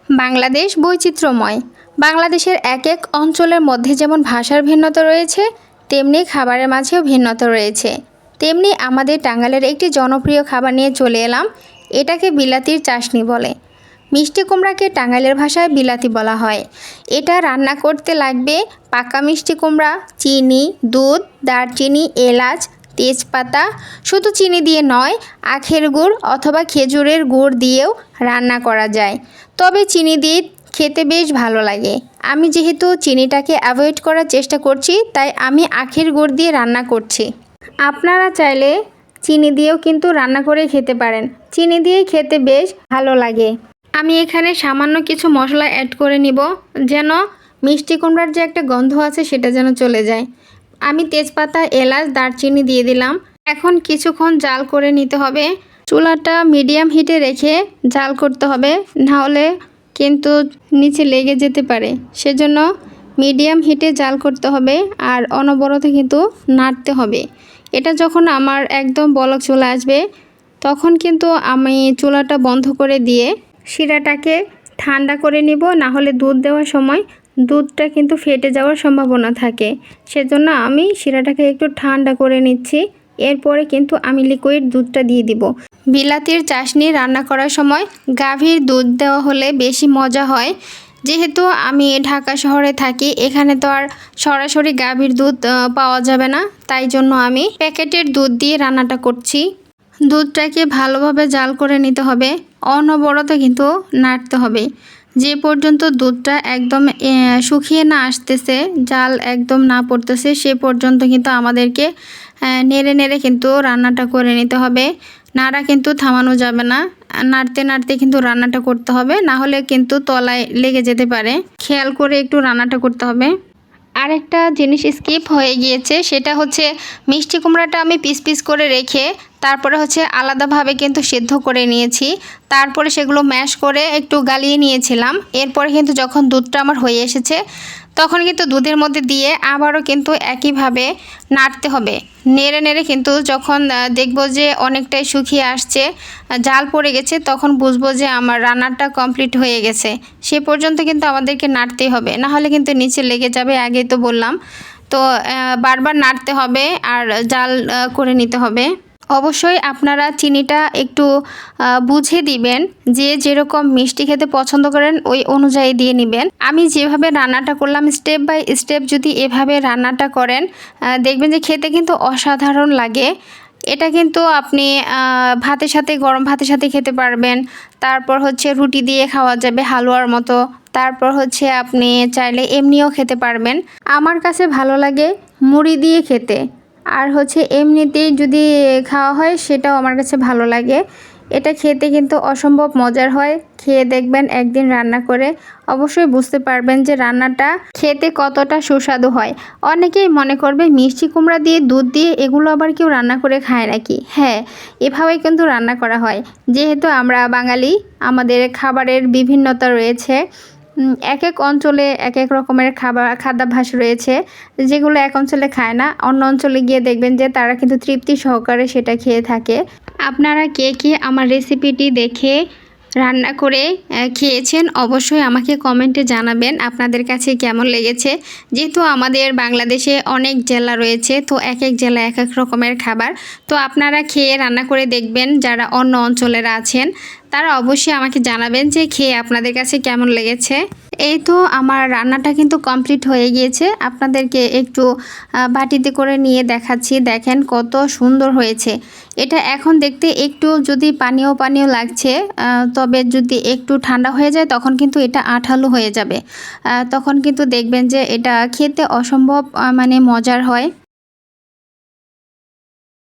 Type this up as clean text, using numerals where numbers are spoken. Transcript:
বাংলাদেশ বৈচিত্র্যময়। বাংলাদেশের এক এক অঞ্চলের মধ্যে যেমন ভাষার ভিন্নতা রয়েছে, তেমনি খাবারের মাঝেও ভিন্নতা রয়েছে। তেমনি আমাদের টাঙ্গাইলের একটি জনপ্রিয় খাবার নিয়ে চলে এলাম। এটাকে বিলাতির চাশনি বলে। মিষ্টি কুমড়াকে টাঙ্গাইলের ভাষায় বিলাতি বলা হয়। এটা রান্না করতে লাগবে পাকা মিষ্টি কুমড়া, চিনি, দুধ, দারচিনি, এলাচ, তেজপাতা। শুধু চিনি দিয়ে নয়, আখের গুড় অথবা খেজুরের গুড় দিয়েও রান্না করা যায়। তবে চিনি দিয়ে খেতে বেশ ভালো লাগে। আমি যেহেতু চিনিটাকে অ্যাভয়েড করার চেষ্টা করছি, তাই আমি আখের গুড় দিয়ে রান্না করছি। আপনারা চাইলে চিনি দিয়েও কিন্তু রান্না করে খেতে পারেন। চিনি দিয়ে খেতে বেশ ভালো লাগে। আমি এখানে সামান্য কিছু মশলা অ্যাড করে নিব, যেন মিষ্টি কুমড়ার যে একটা গন্ধ আছে সেটা যেন চলে যায়। আমি তেজপাতা, এলাচ, দারচিনি দিয়ে দিলাম। এখন কিছুক্ষণ জাল করে নিতে হবে। চুলাটা মিডিয়াম হিটে রেখে জাল করতে হবে, নাহলে কিন্তু নিচে লেগে যেতে পারে। সেজন্য মিডিয়াম হিটে জাল করতে হবে আর অনবরত কিন্তু নাড়তে হবে। এটা যখন আমার একদম বলক চলে আসবে, তখন কিন্তু আমি চুলাটা বন্ধ করে দিয়ে শিরাটাকে ঠান্ডা করে নিব, না হলে দুধ দেওয়ার সময় দুধটা কিন্তু ফেটে যাওয়ার সম্ভাবনা থাকে। সেজন্য আমি শিরাটাকে একটু ঠান্ডা করে নিচ্ছি। এরপরে কিন্তু আমি লিকুইড দুধটা দিয়ে দিব। বিলাতির চাশনি রান্না করার সময় গাভীর দুধ দেওয়া হলে বেশি মজা হয়। যেহেতু আমি ঢাকা শহরে থাকি, এখানে তো আর সরাসরি গাভীর দুধ পাওয়া যাবে না, তাই জন্য আমি প্যাকেটের দুধ দিয়ে রান্নাটা করছি। দুধটাকে ভালোভাবে জাল করে নিতে হবে, অনবরত কিন্তু নাড়তে হবে। যে পর্যন্ত দুধটা একদম শুকিয়ে না আসতেছে, জাল একদম না পড়তেছে, সে পর্যন্ত কিন্তু আমাদেরকে নেড়ে নেড়ে কিন্তু রান্নাটা করে নিতে হবে। নাড়া কিন্তু থামানো যাবে না, নাড়তে নাড়তে কিন্তু রান্নাটা করতে হবে, না হলে কিন্তু তলায় লেগে যেতে পারে। খেয়াল করে একটু রান্নাটা করতে হবে। আরেকটা জিনিস স্কিপ হয়ে গিয়েছে, সেটা হচ্ছে মিষ্টি কুমড়াটা আমি পিস পিস করে রেখে তারপরে হচ্ছে আলাদাভাবে কিন্তু সেদ্ধ করে নিয়েছি। তারপরে সেগুলো ম্যাশ করে একটু গালিয়ে নিয়েছিলাম। এরপরে কিন্তু যখন দুধটা আমার হয়ে এসেছে, তখন কিন্তু দুধের মধ্যে দিয়ে আবারও কিন্তু একইভাবে নাড়তে হবে। নেড়ে নেড়ে কিন্তু যখন দেখব যে অনেকটাই শুকিয়ে আসছে, জাল পড়ে গেছে, তখন বুঝবো যে আমার রান্নাটা কমপ্লিট হয়ে গেছে। সে পর্যন্ত কিন্তু আমাদেরকে নাড়তেই হবে, না হলে কিন্তু নিচে লেগে যাবে, আগেই তো বললাম। তো বারবার নাড়তে হবে আর জাল করে নিতে হবে। অবশ্যই আপনারা চিনিটা একটু বুঝে দিবেন, যে যেরকম মিষ্টি খেতে পছন্দ করেন ওই অনুযায়ী দিয়ে নেবেন। আমি যেভাবে রান্নাটা করলাম স্টেপ বাই স্টেপ যদি এভাবে রান্নাটা করেন, দেখবেন যে খেতে কিন্তু অসাধারণ লাগে। এটা কিন্তু আপনি ভাতের সাথে, গরম ভাতের সাথে খেতে পারবেন। তারপর হচ্ছে রুটি দিয়ে খাওয়া যাবে হালুয়ার মতো। তারপর হচ্ছে আপনি চাইলে এমনিও খেতে পারবেন। আমার কাছে ভালো লাগে মুড়ি দিয়ে খেতে, আর হচ্ছে এমনিতেই যদি খাওয়া হয় সেটাও আমার কাছে ভালো লাগে। এটা খেতে কিন্তু অসম্ভব মজার হয়। খেয়ে দেখবেন একদিন রান্না করে, অবশ্যই বুঝতে পারবেন যে রান্নাটা খেতে কতটা সুস্বাদু হয়। অনেকেই মনে করবে মিষ্টি কুমড়া দিয়ে, দুধ দিয়ে এগুলো আবার কেউ রান্না করে খায় নাকি? হ্যাঁ, এভাবেই কিন্তু রান্না করা হয়। যেহেতু আমরা বাঙালি, আমাদের খাবারের বিভিন্নতা রয়েছে। এক এক অঞ্চলে এক এক রকমের খাদ্যাভ্যাস রয়েছে, যেগুলো এক অঞ্চলে খায় না, অন্য অঞ্চলে গিয়ে দেখবেন যে তারা কিন্তু তৃপ্তি সহকারে সেটা খেয়ে থাকে। আপনারা কে কে আমার রেসিপিটি দেখে রান্না করে খেয়েছেন, অবশ্যই আমাকে কমেন্টে জানাবেন আপনাদের কাছে কেমন লেগেছে। যেহেতু আমাদের বাংলাদেশে অনেক জেলা রয়েছে, তো এক এক জেলা এক এক রকমের খাবার। তো আপনারা খেয়ে রান্না করে দেখবেন, যারা অন্য অঞ্চলের আছেন তারা অবশ্যই আমাকে জানাবেন যে খেয়ে আপনাদের কাছে কেমন লেগেছে। এই তো আমার রান্নাটা কিন্তু কমপ্লিট হয়ে গিয়েছে। আপনাদেরকে একটু বাটিতে করে নিয়ে দেখাচ্ছি, দেখেন কত সুন্দর হয়েছে। এটা এখন দেখতে একটু যদি পানীয় পানীয় লাগছে, তবে যদি একটু ঠান্ডা হয়ে যায় তখন কিন্তু এটা আঠালো হয়ে যাবে। তখন কিন্তু দেখবেন যে এটা খেতে অসম্ভব মানে মজার হয়।